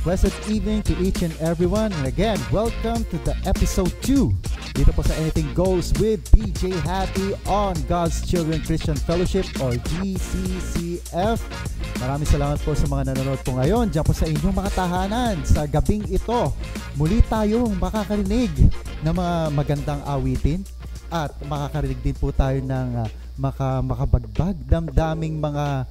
blessed evening to each and everyone. And again, welcome to the episode 2 dito po sa Anything Goes with DJ Happy on God's Children Christian Fellowship or GCCF. Maraming salamat po sa mga nanonood po ngayon diyan po sa inyong mga tahanan. Sa gabing ito, muli tayong makakarinig ng mga magandang awitin at makakarinig din po tayo ng makabagbag damdaming mga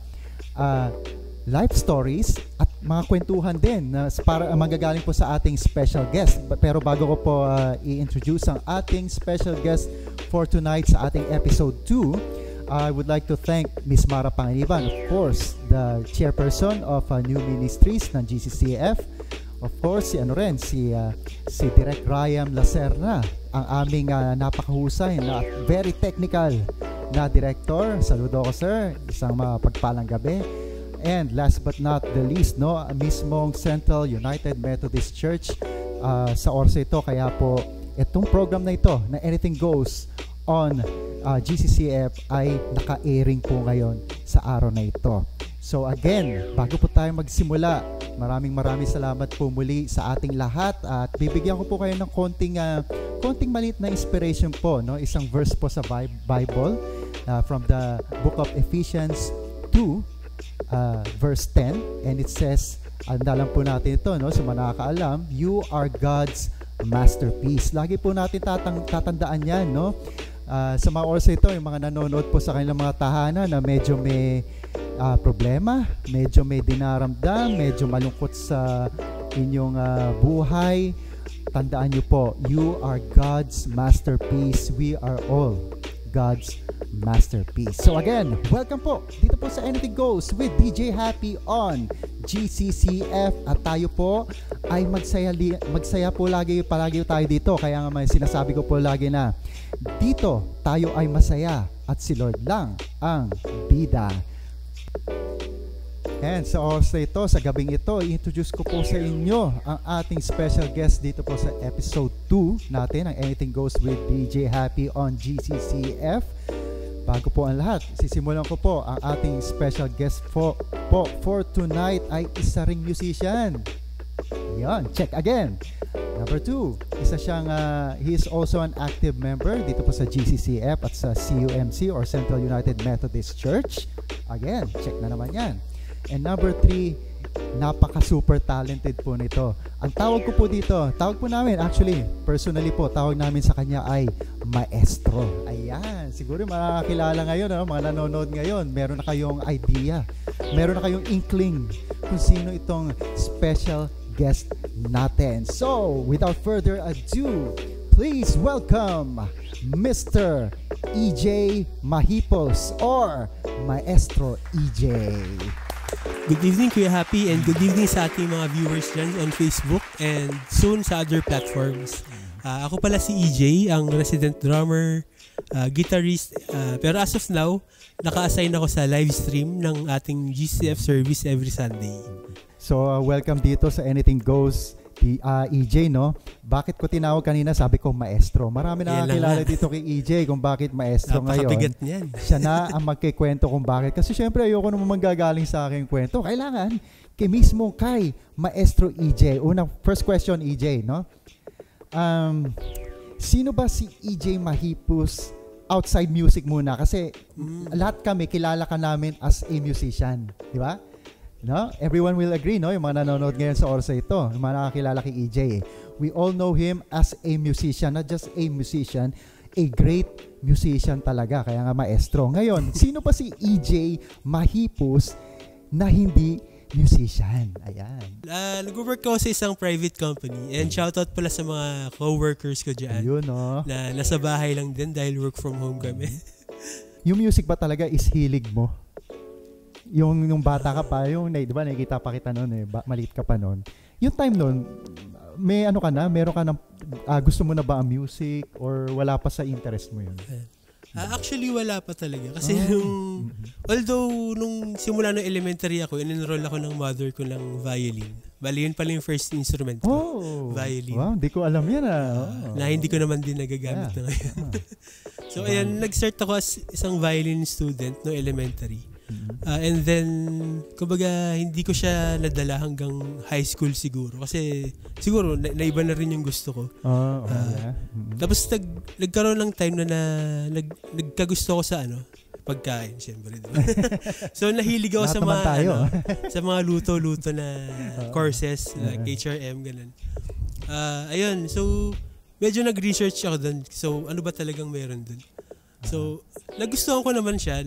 life stories at mga kwentuhan din para magagaling po sa ating special guest. Pero bago ko po i-introduce ang ating special guest for tonight sa ating episode 2, I would like to thank Ms. Mara Pangiliban, of course, the chairperson of New Ministries ng GCCF. Of course, si Direk Ryan Lacerna, ang aming napakahusay na very technical na director. Saludo ko, sir. Isang mapagpalang gabi. And last but not the least, mismong Central United Methodist Church sa oras ito. Kaya po, itong program na ito, na Anything Goes on GCCF ay naka-airing po ngayon sa araw na ito. So again, bago po tayo magsimula, maraming salamat po muli sa ating lahat at bibigyan ko po kayo ng konting maliit na inspiration po, isang verse po sa Bible from the book of Ephesians 2 verse 10, and it says, andalan po natin ito, sa mga nakakaalam, you are God's masterpiece. Lagi po natin tatandaan yan, sa mga oras ito, yung mga nanonood po sa kanilang mga tahanan na medyo may problema, medyo may dinaramdam, medyo malungkot sa inyong buhay, tandaan nyo po, you are God's masterpiece. We are all God's masterpiece. So again, welcome po dito po sa Anything Goes with DJ Happy on GCCF, at tayo po ay magsaya po palagi tayo dito. Kaya nga may sinasabi ko po lagi na dito tayo ay masaya at si Lord lang ang bida. And sa oras na ito, sa gabing ito, i-introduce ko po sa inyo ang ating special guest dito po sa episode 2 natin, ang Anything Goes with DJ Happy on GCCF. Bago po ang lahat, sisimulan ko po ang ating special guest for tonight ay isa ring musician. Yan, check again. Number 2, he is also an active member dito po sa GCCF at sa CUMC or Central United Methodist Church. Again, check na naman yan. And number 3, napaka-super talented po nito. Ang tawag ko po dito, tawag po namin, actually, personally po, tawag namin sa kanya ay Maestro. Ayan, siguro makakilala ngayon, mga nanonood ngayon, meron na kayong idea, meron na kayong inkling kung sino itong special guest natin. So, without further ado, please welcome Mr. EJ Mahipos or Maestro EJ. Good evening, Kuya Happy, and good evening sa ating mga viewers dyan on Facebook and soon sa other platforms. Ako pala si EJ, ang resident drummer, guitarist, pero as of now, naka-assign ako sa live stream ng ating GCF service every Sunday. So, welcome dito sa Anything Goes, EJ, Bakit ko tinawag kanina, sabi ko Maestro. Marami na nakakilala dito kay EJ kung bakit Maestro ngayon. Napakabigat niyan. Siya na ang magkikwento kung bakit. Kasi syempre, ayoko naman manggagaling sa aking kwento. Kailangan kay Maestro EJ. First question, EJ, sino ba si EJ Mahipos outside music muna? Kasi lahat kami, kilala ka namin as a musician. Di ba? Everyone will agree, yung mga nanonood ngayon sa oras ito, yung mga nakakilala kay EJ. We all know him as a musician, not just a musician, a great musician talaga, kaya nga Maestro. Ngayon, sino pa si EJ Mahipos na hindi musician? Ayan. Nag-work ako sa isang private company and shoutout pala sa mga co-workers ko dyan. Ayun, na nasa bahay lang din dahil work from home kami. Yung music ba talaga is hilig mo? Yung bata ka pa, di ba, nakikita pa kita noon maliit ka pa noon. Yung time noon, may meron ka ng, gusto mo na ba ang music or wala pa sa interest mo yun? Actually, wala pa talaga. Kasi although nung simula ng elementary ako, in-enroll ako ng mother ko ng violin. Bali, yun pala yung first instrument ko. Violin. Wow, hindi ko alam yan na hindi ko naman din nagagamit na ngayon. So, ayan, nag-start ako as isang violin student no elementary. And then, kumbaga, hindi ko siya nadala hanggang high school siguro. Kasi, siguro, naiba na rin yung gusto ko. Tapos, nagkaroon ng time na nagkagusto ko sa pagkain, syempre. So, nahilig ako sa mga, sa mga luto-luto na courses, like HRM, ganun. Ayun, so, medyo nag-research ako dun. So, ano ba talagang meron dun? So, nagustuhan ko naman siya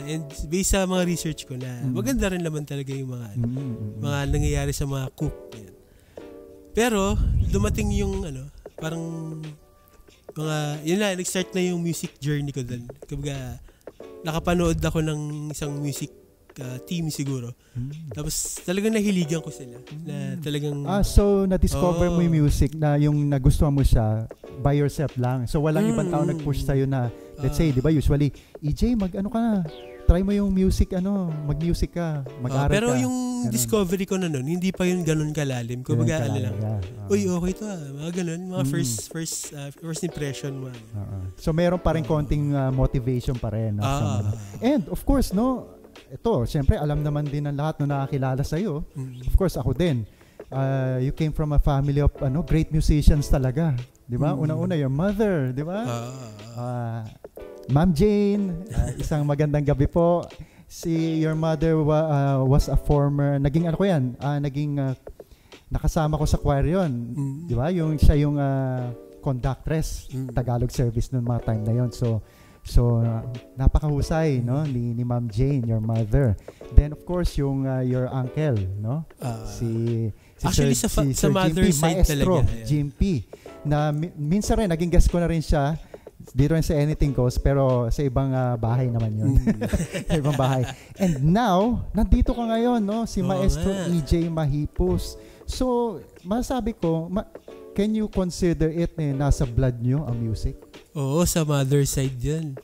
and based sa mga research ko na maganda rin naman talaga yung mga nangyayari sa mga cook. Yan. Pero, dumating yung parang yun na, nag-start na yung music journey ko dun. Kumbaga, nakapanood ako ng isang music team siguro. Tapos talagang nahiligan ko sila na talagang so na-discover mo yung music na yung nagustuhan mo siya by yourself lang. So walang ibang tao nag-push sa'yo na let's say, di ba usually EJ ka na, try mo yung music mag-music ka, mag-aral pero ka. yung discovery ko na nun, hindi pa yun ganun kalalim. Kumbaga lang. Uy, okay to mga ganun, mga first impression mo. So meron pa rin konting motivation pa rin. And of course, ito, siyempre alam naman din ng lahat na nakakilala sa'yo. Of course, ako din. You came from a family of great musicians talaga. Di ba? Una-una, your mother, di ba? Ma'am Jane, isang magandang gabi po. Your mother was a former, naging nakasama ko sa choir yun. Di ba? Siya yung conductress, Tagalog service noong mga time na yun. So napakahusay ni Ma'am Jane, your mother. Then of course yung your uncle, si actually Sir, sa mother Jim P, side Maestro, talaga. Jim P, na minsan rin naging guest ko na rin siya dito rin sa Anything Goes, pero sa ibang bahay naman yun. Sa ibang bahay. And now, nandito ka ngayon, si Maestro EJ Mahipos. So, masasabi ko, can you consider it nasa blood nyo ang music? Oo, sa mother side yan.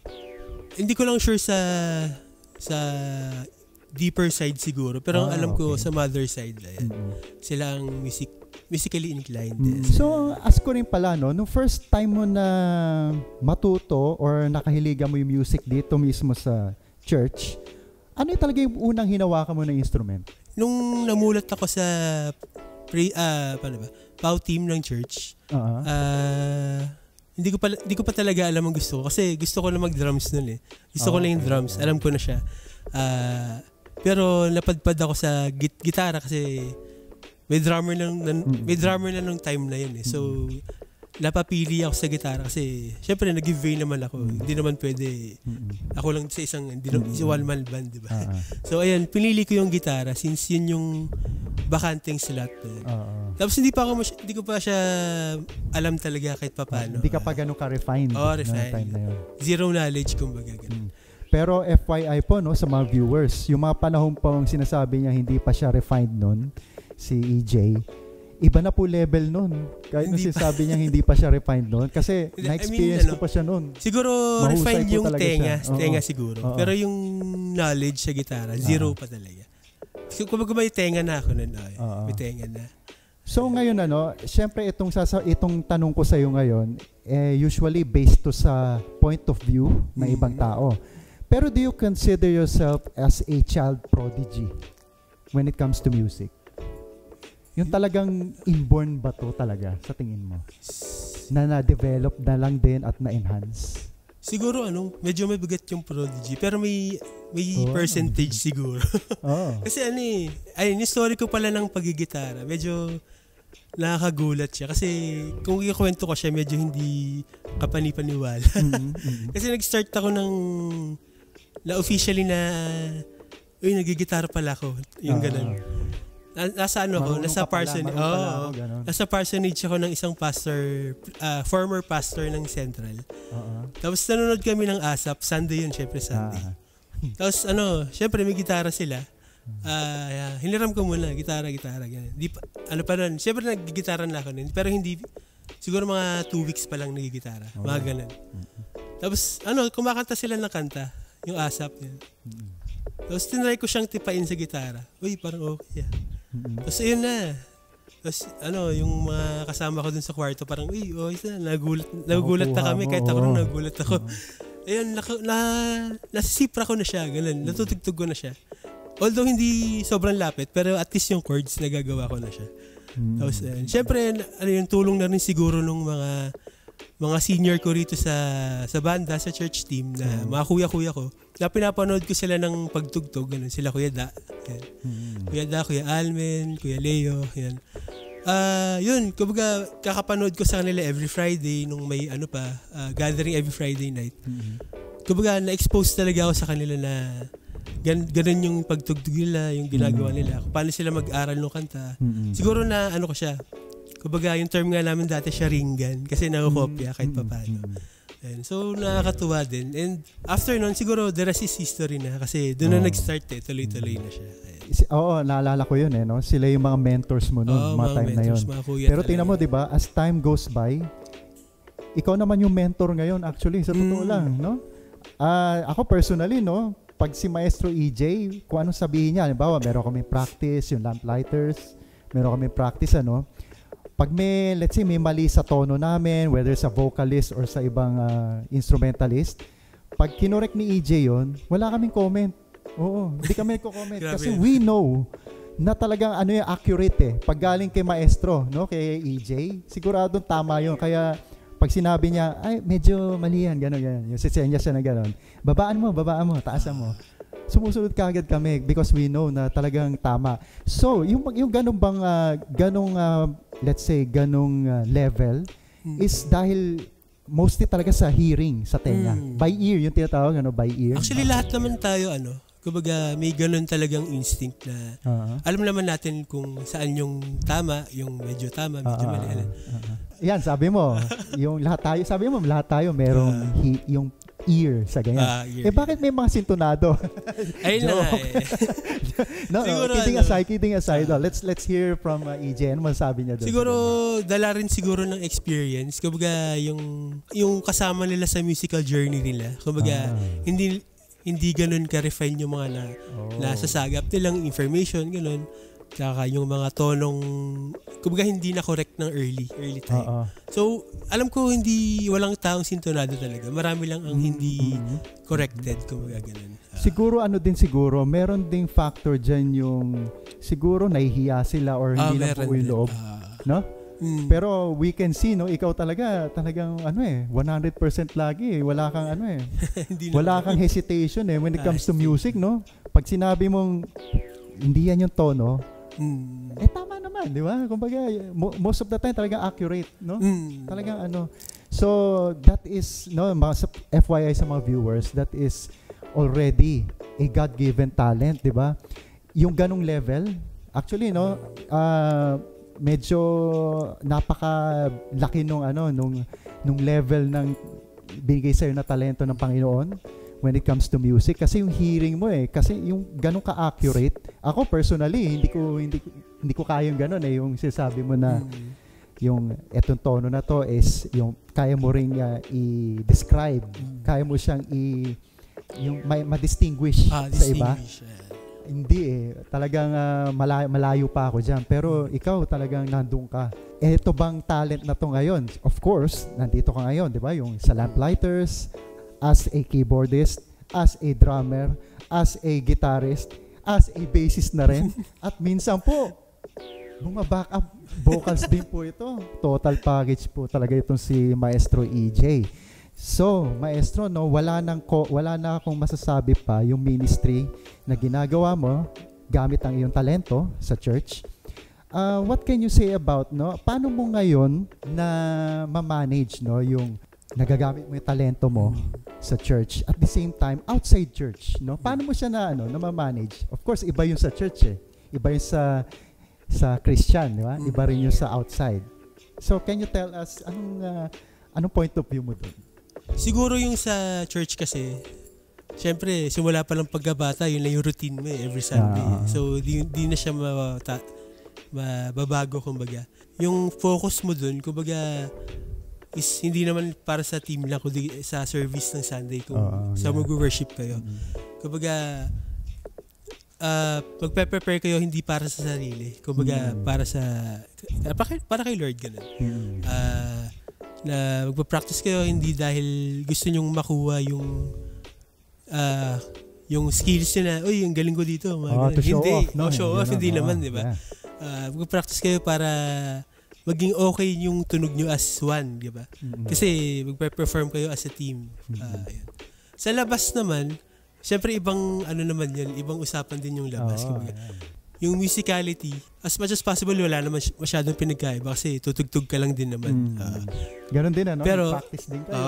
Hindi ko lang sure sa deeper side siguro. Pero alam ko sa mother side, sila ang musically inclined. So, ask ko rin pala, nung first time mo na matuto or nakahiligan mo yung music dito mismo sa church, ano yung talaga yung unang hinawakan mo na instrument? Nung namulat ako sa PAW team ng church, hindi ko pa talaga alam ang gusto ko kasi gusto ko na mag-drums nun Gusto ko na yung drums, alam ko na siya. Pero napadpad ako sa gitara kasi may drummer na nung time na yun So napapili ako sa gitara kasi syempre nag-give naman ako. Hindi naman pwede ako lang sa isang one-man band, di ba? So ayan, pinili ko yung gitara since yun yung bakanteng slot. Tapos hindi ko pa siya alam talaga kahit papaano. Hindi ka pa ganun ka-refined. Refined. Time na yun. Zero knowledge kumbaga ganun. Pero FYI po sa mga viewers, yung mga panahon pong sinasabi niya hindi pa siya refined nun, si EJ, iba na po level nun. Kahit nung sinasabi niya hindi pa siya refined nun. Kasi na-experience ko pa siya nun. Siguro refined yung tenga siguro. Pero yung knowledge sa gitara, zero pa talaga. So, kumbaga may tenga na ako nun. May tenga na. So ngayon syempre itong tanong ko sa iyo ngayon, usually based to sa point of view ng ibang tao. Pero do you consider yourself as a child prodigy when it comes to music? Yung talagang inborn ba to talaga sa tingin mo? Na na-develop na lang din at na-enhance? Siguro medyo may bigat yung prodigy pero may percentage siguro. Kasi yung story ko pala ng pagigitara, medyo nakakagulat siya kasi kung ikwento ko siya medyo hindi kapanipaniwala. Kasi nag-start ako na officially na nagigitara pala ako, yung ganun. Nasa nasa parsonage. Nasa parsonage ako ng isang pastor, former pastor ng Central. Tapos nanonood kami ng ASAP, Sunday yun, syempre Sunday. Tapos syempre may gitara sila. Hiniram ko muna, gitara, ganyan. Syempre nagigitara na ako nun, pero hindi, siguro mga 2 weeks pa lang nagigitara, mga ganun. Tapos, kumakanta sila ng kanta, yung ASAP yun. Tapos, tinry ko siyang tipain sa gitara. Uy, parang okay. Tapos, ayun na. Tapos, yung mga kasama ko dun sa kwarto, parang, uy, okay na, nagugulat na kami, kahit ako nung nagugulat ako. Ayun, nasisipra ko na siya, ganun. Natutugtog ko na siya. Although hindi sobrang lapit, pero at least yung chords nagagawa ko na siya. Tapos, syempre, yung tulong na rin siguro nung mga senior ko rito sa banda, sa church team, na mga kuya-kuya ko, na pinapanood ko sila ng pagtugtog, ganun. Sila Kuya Da, yan. Kuya Da, Kuya Almen, Kuya Leo, yan. Yun, kumbaga kakapanood ko sa kanila every Friday nung may gathering every Friday night. Kumbaga na-expose talaga ako sa kanila na ganun yung pagtugtog nila, yung ginagawa nila, kung paano sila mag-aral ng kanta. Siguro na ko siya. Kumbaga yung term nga namin dati sharingan kasi nakukopya kahit papaano. So nakakatuwa din. And after nun siguro the rest is history na kasi doon na nag-start tuloy-tuloy na siya. Oo, naalala ko yun no? Sila yung mga mentors mo noon, mga time na yun. Pero tingnan mo, di ba, as time goes by, ikaw naman yung mentor ngayon actually, sa totoo lang, no? Ako personally, no, pag si Maestro EJ, kung anong sabihin niya, halimbawa, meron kami practice, yung Lamplighters, meron kami practice, pag let's say, may mali sa tono namin, whether sa vocalist or sa ibang instrumentalist, pag kinorek ni EJ yun, wala kaming comment. Oo, hindi kami nagko-comment kasi we know na talagang yung accurate Pag galing kay Maestro, no, kay EJ, siguradong tama yun. Kaya pag sinabi niya, ay, medyo mali yan, gano'n. Yung sisenya siya na gano'n. Babaan mo, taasan mo. Sumusunod kaagad kami because we know na talagang tama. So, yung ganong bang, let's say, ganong level is dahil mostly talaga sa hearing, sa tenga. By ear, yung tinatawag, by ear. Actually, lahat naman tayo, kumbaga may ganun talagang instinct na alam naman natin kung saan yung tama, yung medyo tama, medyo mali. Yan, sabi mo, yung lahat tayo merong yung ear sa ganyan. Bakit may mga sintonado? Ayun na nga No, siguro, kidding aside. Let's hear from EJ. Ano masasabi niya doon? Siguro, dala rin siguro ng experience. Kumbaga, yung kasama nila sa musical journey nila. Kumbaga, hindi ganun ka-refine yung mga nasasagap nilang information, ganun. Tsaka yung mga tonong, kumbaga hindi na correct ng early time. So, alam ko walang taong sintonado talaga. Marami lang ang hindi corrected, kumbaga ganun. Siguro, meron ding factor dyan yung, siguro nahihiya sila or hindi na po yung loob. No? Pero we can see, no, ikaw talagang 100% lagi. Wala kang wala kang hesitation when it comes to music, no? Pag sinabi mong hindi yan yung tono, tama naman, di ba? Kumbaga, most of the time talagang accurate, no? Talagang So, that is, no, FYI sa mga viewers, that is already a God-given talent, di ba? Yung ganong level, actually, no, medyo napakalaki nung level ng binigay sa'yo na talento ng Panginoon when it comes to music kasi yung hearing mo kasi yung ganun ka-accurate. Ako personally hindi ko kaya yung ganun yung sinasabi mo na yung etong tono na to is yung kaya mo ring i-describe, kaya mo siyang yung ma-distinguish sa iba. Hindi talagang malayo pa ako dyan. Pero ikaw talagang nandun ka. Ito bang talent na to ngayon? Of course, nandito ka ngayon, di ba? Yung sa Lamplighters, as a keyboardist, as a drummer, as a guitarist, as a bassist na rin. At minsan po, mga backup vocals din po ito. Total package po talaga itong si Maestro EJ. So, Maestro, no, wala na akong masasabi pa yung ministry na ginagawa mo gamit ang iyong talento sa church. What can you say about, no, paano mo ngayon na ma-manage, no, yung nagagamit mo yung talento mo sa church at the same time outside church, no? Paano mo siya na ma-manage? Of course, iba yung sa church Iba yung sa Christian, di ba? Iba rin yung sa outside. So, can you tell us anong point of view mo doon? Siguro yung sa church kasi, syempre, simula pa lang pagkabata, yun lang yung routine mo every Sunday. So, di na siya mababago, kumbaga. Yung focus mo dun, kumbaga, is hindi naman para sa team lang, kundi sa service ng Sunday kung sa mag-worship kayo. Kumbaga, magpe-prepare kayo hindi para sa sarili. Kumbaga, para kay Lord, ganun. na magpa-practice kayo hindi dahil gusto nyong makuha yung skills nyo na, uy, yung galing ko dito. To show hindi. off. No? Show off, hindi naman, di ba? Yeah. Magpa-practice kayo para maging okay yung tunog nyo as one, di ba? Kasi magpa-perform kayo as a team. Yun. Sa labas naman, syempre ibang ibang usapan din yung labas. Yung musicality, as much as possible, wala naman masyadong pinagkaiba kasi tutugtog ka lang din naman. Ganon din, pero, practice din kayo.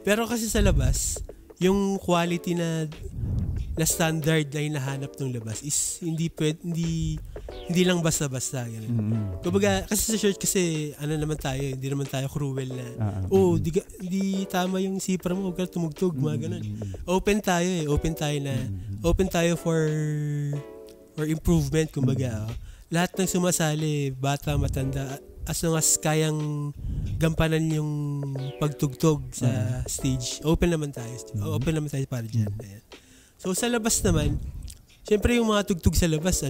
Pero kasi sa labas, yung quality na standard na hinahanap ng labas is hindi lang basta-basta. Kumbaga, kasi sa church kasi, naman tayo, hindi naman tayo cruel na, di tama yung sipra mo, huwag ka tumugtog, mga ganun. Open tayo for improvement, kumbaga. Lahat ng sumasali, bata, matanda, as long as kayang gampanan yung pagtugtog sa stage, open naman tayo para dyan. Ayan. So sa labas naman, syempre yung mga tugtog sa labas,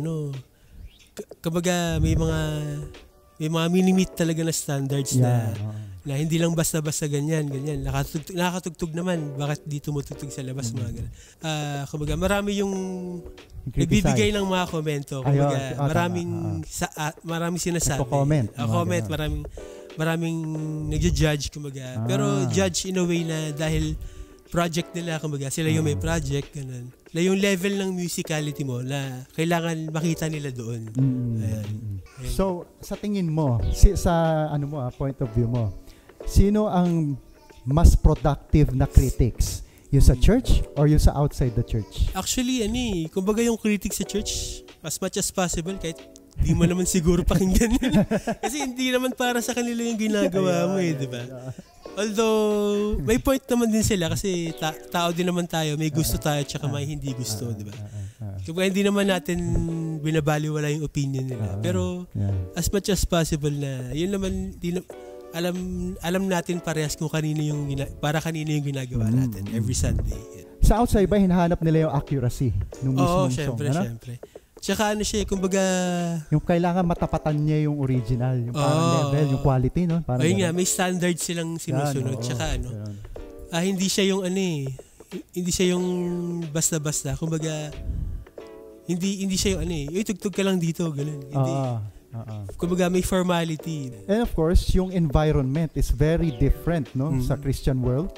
kumbaga may mga minimit talaga na standards na hindi lang basta-basta ganyan. Nakakatugtog naman, bakit di tumutugtog sa labas, mga ganyan. Kumbaga marami yung nagbibigay ng mga komento. Kumbaga maraming sinasabi. Comment, maraming nagja-judge, kumbaga. Pero judge in a way na dahil project nila, kumbaga, sila yung may project, ganun. Na yung level ng musicality mo na kailangan makita nila doon. Ayan. So, sa tingin mo, sa point of view mo, sino ang mas productive na critics? Yung sa church or yung sa outside the church? Actually, kumbaga yung critics sa church, as much as possible, kahit di mo naman siguro pakinggan nila. Kasi hindi naman para sa kanila yung ginagawa mo di ba? Although, may point naman din sila kasi tao din naman tayo, may gusto tayo tsaka may hindi gusto, di ba? Kaya hindi naman natin binabaliwala yung opinion nila. Pero, as much as possible na, yun naman, alam natin parehas kung kanino yung ginagawa natin every Sunday. Sa outside ba, hinahanap nila yung accuracy ng mismong song? Syempre. Tsaka kumbaga... Yung kailangan matapatan niya yung original, yung parang level, yung quality, no? May standards silang sinusunod. Tsaka hindi siya yung hindi siya yung basta-basta. Kumbaga, hindi siya yung tugtog ka lang dito, ganun. Hindi. Kumbaga may formality. And of course, yung environment is very different, no? Sa Christian world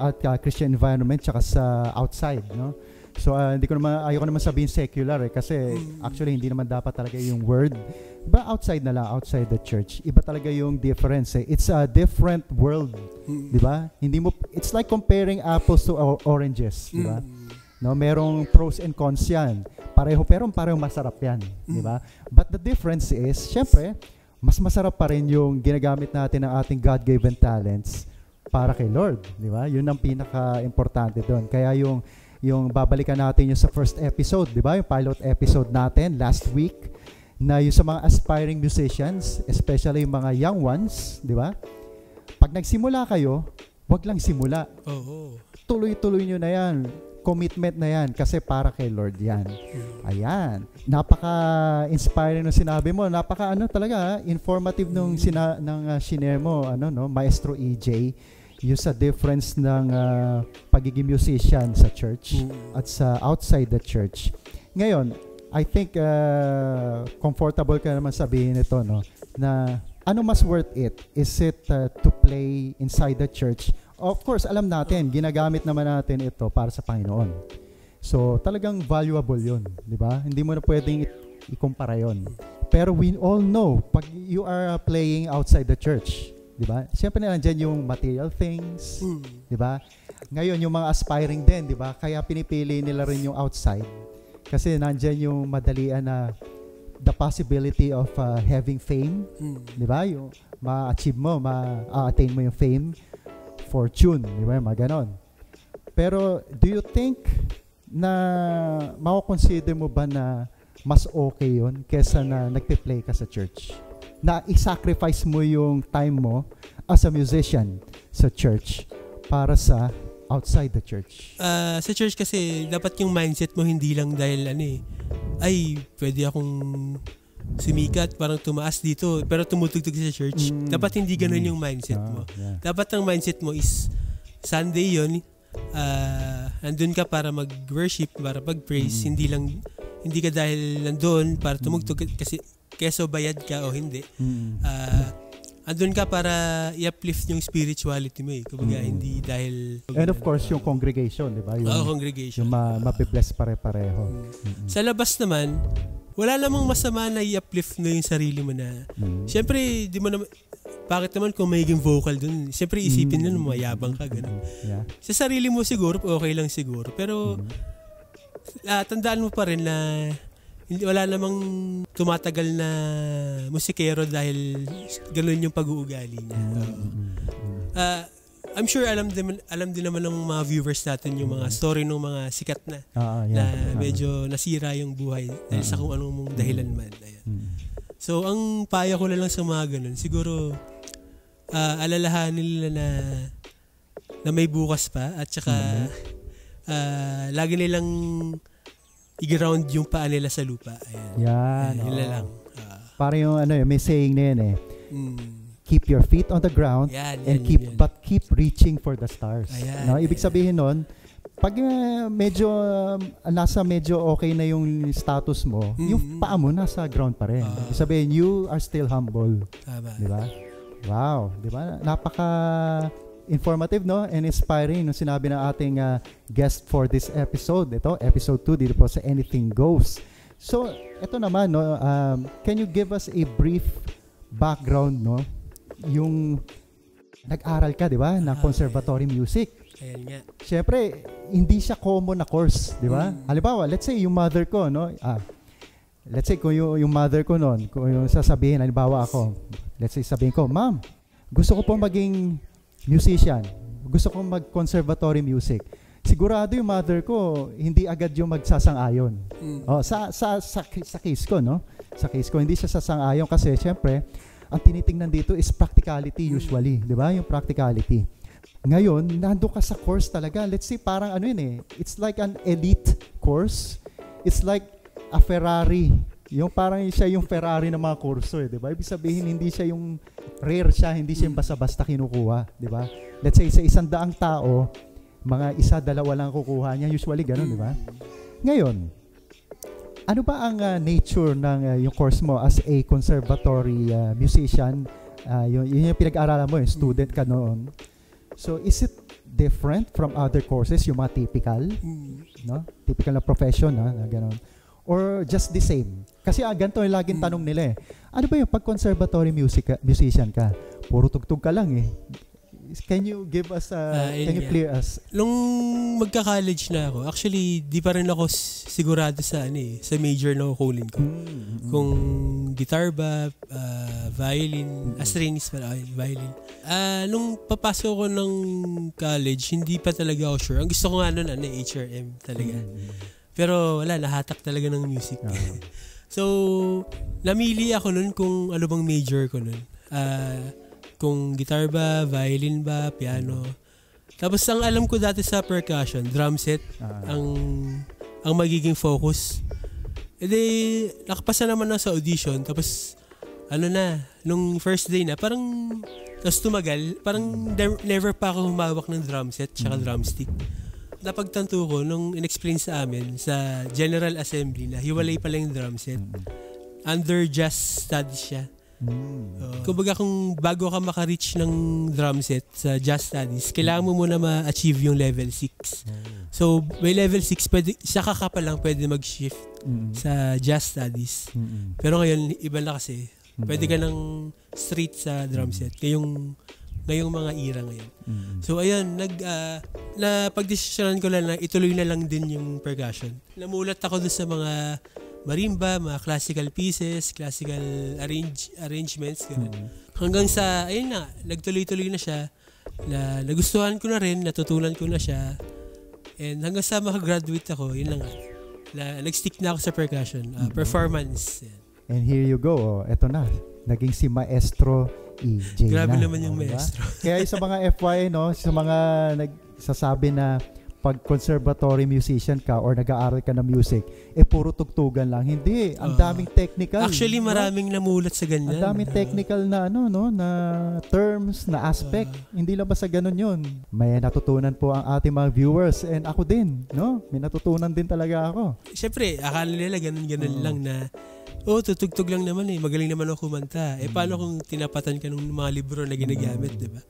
at Christian environment tsaka sa outside, no? So ayoko naman sabihin secular kasi actually hindi naman dapat talaga yung word. But outside na lang, outside the church, iba talaga yung difference. It's a different world, di ba? It's like comparing apples to oranges, di ba? No, merong pros and cons yan. Parehong masarap yan, di ba? But the difference is, syempre, mas masarap pa rin yung ginagamit natin ng ating God-given talents para kay Lord, di ba? Yun ang pinaka-importante doon. Kaya yung babalikan natin yung sa first episode, di ba? Yung pilot episode natin last week, na yung sa mga aspiring musicians, especially yung mga young ones, di ba? Pag nagsimula kayo, wag lang simula. Tuloy-tuloy nyo na yan. Commitment na yan kasi para kay Lord yan. Ayan. Napaka-inspiring ng sinabi mo. Talaga, informative nung shinare mo, Maestro EJ, yung sa difference ng pagiging musician sa church at sa outside the church. Ngayon, I think comfortable ka naman sabihin ito, no? Na ano mas worth it? Is it to play inside the church? Of course, alam natin, ginagamit naman natin ito para sa Panginoon. So, talagang valuable yun, di ba? Hindi mo na pwedeng ikumpara yun. Pero we all know, pag you are playing outside the church, di ba? Siyempre na nandiyan yung material things, di ba? Ngayon, yung mga aspiring din, di ba? Kaya pinipili nila rin yung outside. Kasi nandiyan yung madalian na the possibility of having fame, di ba? Yung ma-achieve mo, ma-attain mo yung fame, fortune, di ba? Mga ganon. Pero, do you think na mako-consider mo ba na mas okay yun kesa na nagpe-play ka sa church? Na i-sacrifice mo yung time mo as a musician sa church para sa outside the church? Sa church kasi, dapat yung mindset mo hindi lang dahil ay, pwede akong sumikat, parang tumaas dito, pero tumutugtog sa church. Dapat hindi ganun yung mindset mo. Dapat ang mindset mo is, Sunday yun, nandun ka para mag-worship, para mag-praise, hindi ka dahil nandun para tumugtog kasi keso bayad ka o hindi. Andun ka para i-uplift yung spirituality mo Kumbaga, hindi dahil... And of course, yung congregation, di ba? Yung congregation. Yung mapibless pare-pareho. Sa labas naman, wala namang masama na i-uplift mo yung sarili mo na... Siyempre, di mo naman... Bakit naman kung magiging vocal dun? Siyempre, isipin nun, mayabang ka, gano'n. Yeah. Sa sarili mo siguro, okay lang siguro. Pero, tandaan mo pa rin na... wala namang tumatagal na musikero dahil gano'n yung pag-uugali niya. I'm sure alam din naman ng mga viewers natin yung mga story ng mga sikat na na medyo nasira yung buhay dahil sa kung anong mong dahilan man. Ayan. So, ang payo ko lang sa mga ganun, siguro alalahanin nila na may bukas pa at saka lagi nilang i-ground yung paa nila sa lupa. Ayan. Yan. Yun lang. Parang yung may saying na yun keep your feet on the ground but keep reaching for the stars. Ayan, no? Ibig sabihin nun, pag medyo okay na yung status mo, yung paa mo nasa ground pa rin. Ibig sabihin, you are still humble. Di ba? Wow. Di ba? Informative, no? And inspiring nung sinabi ng ating guest for this episode. Ito, episode 2 dito po sa Anything Goes. So, ito naman, no? Can you give us a brief background, no? Yung nag-aral ka, di ba? Na conservatory music. Ayan nga. Siyempre, hindi siya common na course, di ba? Halimbawa, let's say yung mother ko, no? Let's say kung yung mother ko noon, kung yung sasabihin, halimbawa ako, let's say sabihin ko, Ma'am, gusto ko po maging musician. Gusto kong mag-conservatory music. Sigurado yung mother ko, hindi agad yung magsasang-ayon. Sa case ko, no? Sa case ko, hindi siya sasang-ayon kasi, syempre, ang tinitingnan dito is practicality usually. Di ba? Yung practicality. Ngayon, nando ka sa course talaga. Let's say, parang it's like an elite course. It's like a Ferrari. Yung parang siya yung Ferrari ng mga kurso, di ba? Ibig sabihin, hindi siya yung rare siya, hindi siya yung basta-basta kinukuha, di ba? Let's say, sa 100 tao, mga 1-2 lang kukuha niya, usually ganun, di ba? Ngayon, ano ba ang nature ng yung course mo as a conservatory musician? Yun yung pinag-aaralan mo, yung student ka noon. So, is it different from other courses, yung mga typical? No? Typical na profession, na ganun. Or just the same? Kasi ganito yung laging tanong nila Ano ba yung pag-conservatory musician ka? Puro tugtog ka lang Can you give us, can you clear us? Nung magka-college na ako, actually, di pa rin ako sigurado sa major na kukunin ko. Kung guitar ba, violin, stringist pala, violin. Nung papasok ko ng college, hindi pa talaga ako sure. Ang gusto ko nga nun, HRM talaga. Pero wala, nahatak talaga ng music. So, namili ako nun kung ano bang major ko nun. Kung guitar ba, violin ba, piano. Tapos ang alam ko dati sa percussion, drum set, ang magiging focus. E di, nakapasa naman na sa audition. Tapos, nung first day na, parang, tapos tumagal, parang never pa ako humawak ng drum set, tsaka drumstick. Napagtanto ko nung in-explain sa amin sa General Assembly na hiwalay pala yung drum set. Under jazz studies siya. Kumbaga kung bago ka maka-reach ng drum set sa jazz studies, kailangan mo muna ma-achieve yung level 6. So, may level 6, saka ka pa lang pwede mag-shift sa jazz studies. Pero ngayon, iba na kasi. Pwede ka ng straight sa drum set. Ngayong mga era ngayon. So, ayun, napagdesisyonan ko lang na ituloy na lang din yung percussion. Namulat ako doon sa mga marimba, mga classical pieces, classical arrangements, gano'n. Hanggang sa, ayun na, nagtuloy-tuloy na siya. Nagustuhan ko na rin, natutunan ko na siya. And hanggang sa makagraduate ako, yun lang nga. Nag-stick na ako sa percussion, performance. Yan. And here you go, eto na. Naging si Maestro EJ Grabe na. Naman yung maestro. Kaya sa mga FY, no, sa mga nagsasabi na pag conservatory musician ka or nag-aaral ka ng music, puro tugtugan lang. Hindi, ang daming technical. Actually, maraming namulat sa ganyan. Ang daming technical na na terms, na aspect. Hindi lang basta ganun 'yun. May natutunan po ang ating mga viewers and ako din, no? May natutunan din talaga ako. Siyempre, akala nila ganun lang na tutugtog lang naman magaling naman ako kumanta. Paano kung tinapatan ka ng mga libro na ginagamit, 'di ba?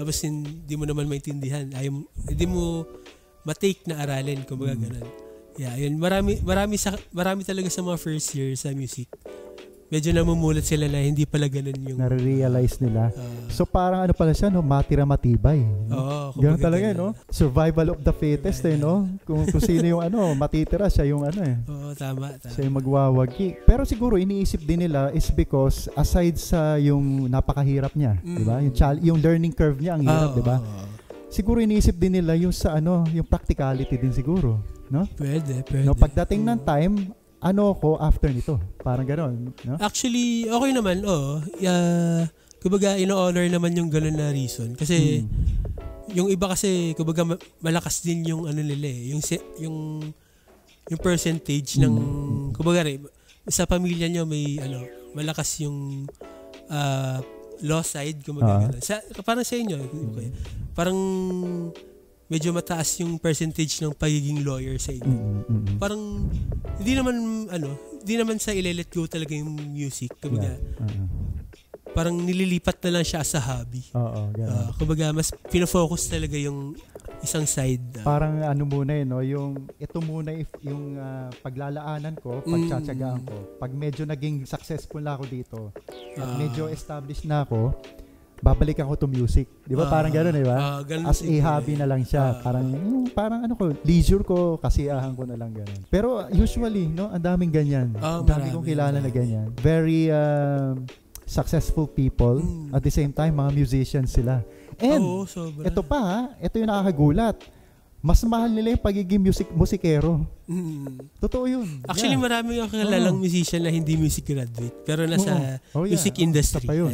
Tapos hindi mo naman maintindihan. Hindi mo matake na aralin, kumbaga ganun. Yeah, yun. Marami talaga sa mga first year sa music. Medyo namumulat sila na hindi pala ganun yung nare-realize nila. So parang ano pala siya, no? Matira matibay. Oo, ganun talaga, no? Survival of the fittest, no? Kung sino yung matitira, siya yung Oo, tama. Siya yung magwawagi. Pero siguro iniisip din nila is because aside sa yung napakahirap niya, di ba? Yung learning curve niya ang hirap, di ba? Siguro iniisip din nila yung sa yung practicality din siguro, no? Pwede. No, pagdating ng time, ko after nito? Parang gano'n, no? Actually, okay naman, kumbaga, ino-honor naman yung gano'n na reason. Kasi, yung iba kasi, kumbaga, malakas din yung nila yung percentage ng, kumbaga, sa pamilya nyo may, malakas yung law side, kumbaga, gano'n. Parang sa inyo, okay, parang, medyo mataas yung percentage ng pagiging lawyer sa inyo. Parang hindi naman sa ile-let go talaga yung music, kumbaga. Parang nililipat na lang siya sa hobby. Kumbaga mas pino-focus talaga yung isang side. Parang muna no, yung ito muna yung paglalaanan ko, pagtsatsagaan ko. Pag medyo naging successful na ako dito, at medyo established na ako, babalikan ko to music. Di ba? Parang gano'n, di ba? As a hobby na lang siya. Parang leisure ko, kasiyahan ko na lang gano'n. Pero usually, no, ang daming ganyan. Ang dami kong kilala na ganyan. Very successful people. At the same time, mga musicians sila. And, ito pa, ito yung nakakagulat. Mas mahal nila yung pagiging musikero. Totoo yun. Actually, marami akong kilalang musician na hindi music graduate. Pero nasa music industry. Pa yun.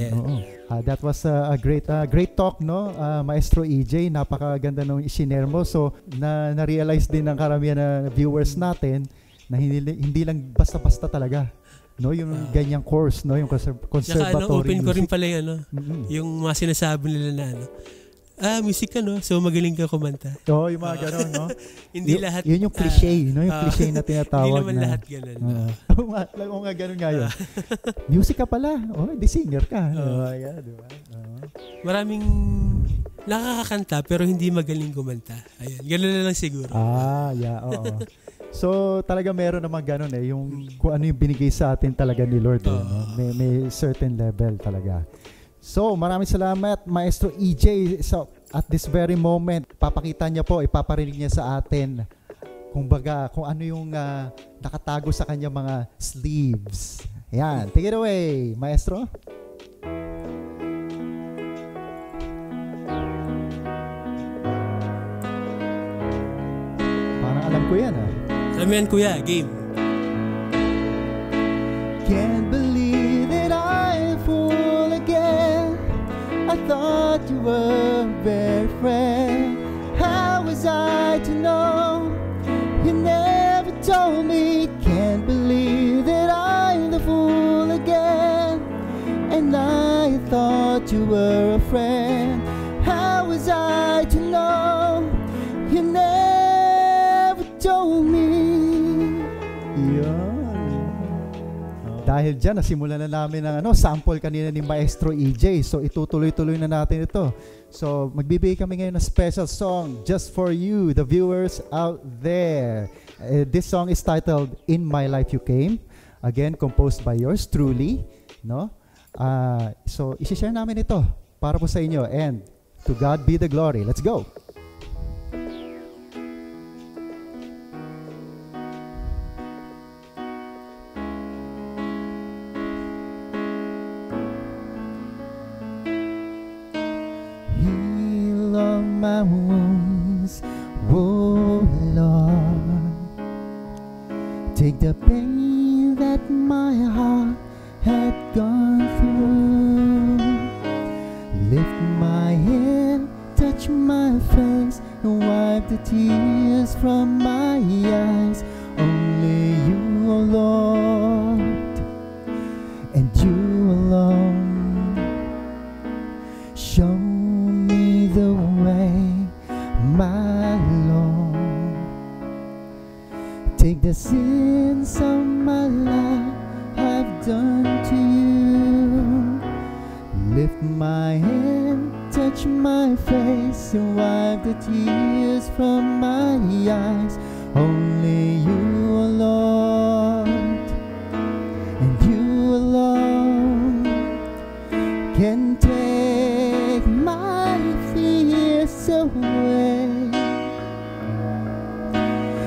That was a great talk, no? Maestro EJ, napakaganda nung isinare mo. So, na-realize din ng karamihan na viewers natin na hindi lang basta-basta talaga. No, yung ganyang course, no, yung conservatory open music. Ko rin pala yung yung mga sinasabi nila na music ka, no? So, magaling ka kumanta. Yung mga gano'n, no? Hindi lahat. Yun yung cliche, no? Yung cliche na tinatawag hindi naman lahat gano'n. Oo nga, gano'n nga yun. Music ka pala. Di singer ka. Diba? Maraming nakakakanta pero hindi magaling kumanta. Ayun, gano'n na lang siguro. Oo. So, talaga meron naman gano'n yung kung ano yung binigay sa atin talaga ni Lord. No? May certain level talaga. So, maraming salamat, Maestro EJ. So, at this very moment, papakita niya po, ipaparinig niya sa atin kung ano yung nakatago sa kanya mga sleeves. Ayan, take it away, Maestro. Parang alam ko yan, Alam yan, kuya, game. Can't believe that I fool again. I thought you were a very friend. How was I to know? You never told me. Can't believe that I'm the fool again. And I thought you were a friend. How was I to know? You never told me. Dahil dyan, nasimulan na namin ng sample kanina ni Maestro EJ. So, itutuloy-tuloy na natin ito. So, magbibigay kami ngayon ng special song just for you, the viewers out there. This song is titled In My Life You Came. Again, composed by yours truly. No? So, isi-share namin ito para po sa inyo. And to God be the glory. Let's go! My wounds, oh Lord, take the pain that my heart had gone through, lift my head, touch my face and wipe the tears from my eyes. Only you, oh Lord, and you alone. Show me the way, my Lord. Take the sins of my life I've done to you. Lift my hand, touch my face, and wipe the tears from my eyes. Only you, oh Lord, and you alone can take my fears away.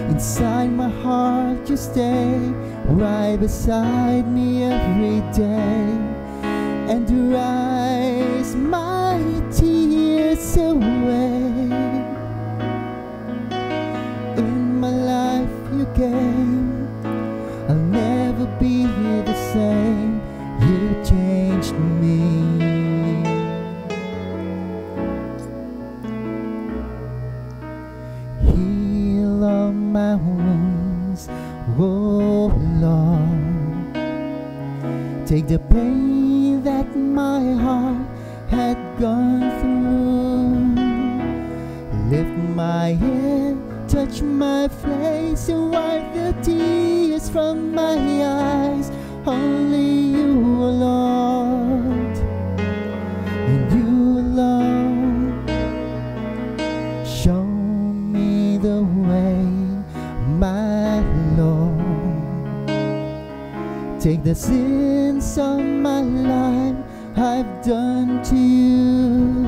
Inside my heart you stay, right beside me every day, and rise my tears away. In my life you came, I'll never be the same. You changed me. Heal all my wounds, oh Lord. Take the pain that my heart had gone through. Lift my head, touch my face, and wipe the tears from my eyes. Only you, Lord, and you alone. Show me the way, my Lord. Take the sins of my life I've done to you.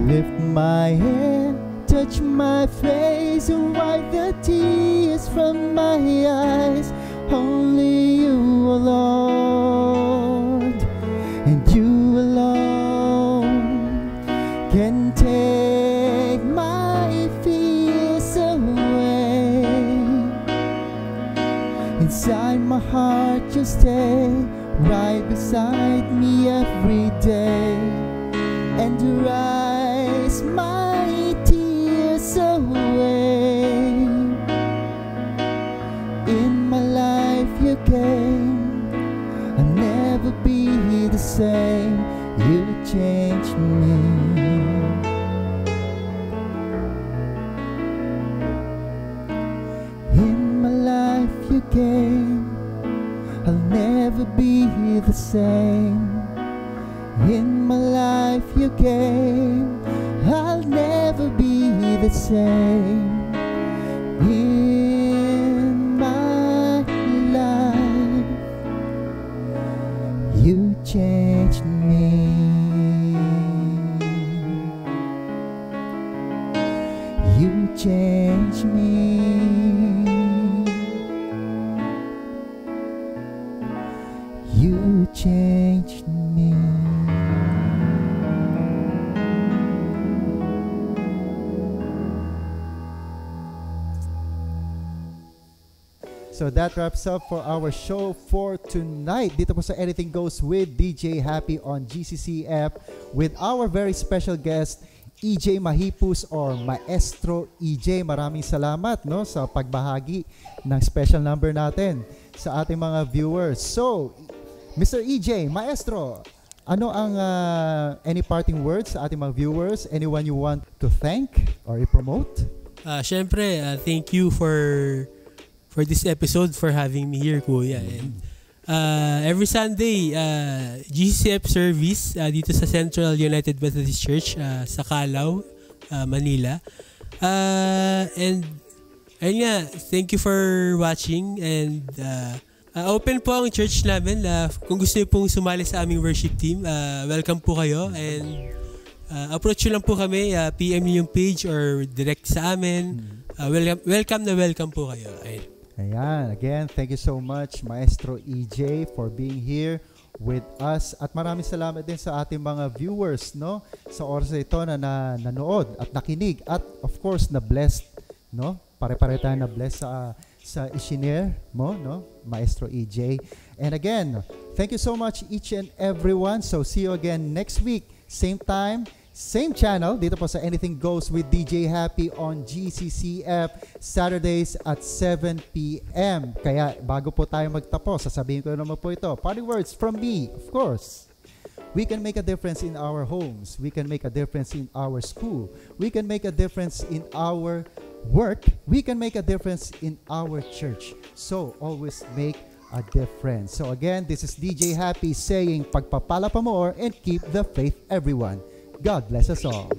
Lift my head, touch my face, and wipe the tears from my eyes. Only you, oh Lord, and you alone can take my fears away. Inside my heart you stay, right beside me every day, and rise my tears away. In my life you came, I'll never be the same. You changed me. In my life you came, I'll never be the same. In my life you came, I'll never be the same. In my life you changed me. You changed me. You changed me. So that wraps up for our show for tonight. Dito po sa Anything Goes with DJ Happy on GCCF with our very special guest, EJ Mahipus or Maestro EJ. Maraming salamat no sa pagbahagi ng special number natin sa ating mga viewers. So, Mr. EJ, Maestro, ano ang any parting words sa ating mga viewers? Anyone you want to thank or i-promote? Syempre, thank you for this episode, for having me here, Kuya. And every Sunday, GCF service dito sa Central United Methodist Church sa Calao, Manila. And ayun nga, thank you for watching. And open po ang church namin. Kung gusto niyo pong sumali sa aming worship team, welcome po kayo. And approach nyo lang po kami, PM nyo yung page or direct sa amin. Welcome po kayo. Ayun. Ayan, again, thank you so much, Maestro EJ, for being here with us. At maraming salamat din sa ating mga viewers, no? Sa oras na ito na nanood at nakinig. At of course, na-blessed, no? Pare-pare tayo na-blessed sa isinare mo, no? Maestro EJ. And again, thank you so much each and everyone. So see you again next week. Same time, Same channel, dito po sa Anything Goes with DJ Happy on GCCF, Saturdays at 7 p.m. Kaya bago po tayo magtapos, sasabihin ko naman po ito. Party words from me, of course. We can make a difference in our homes. We can make a difference in our school. We can make a difference in our work. We can make a difference in our church. So, always make a difference. So again, this is DJ Happy saying, pagpapala pa more and keep the faith, everyone. God bless us all.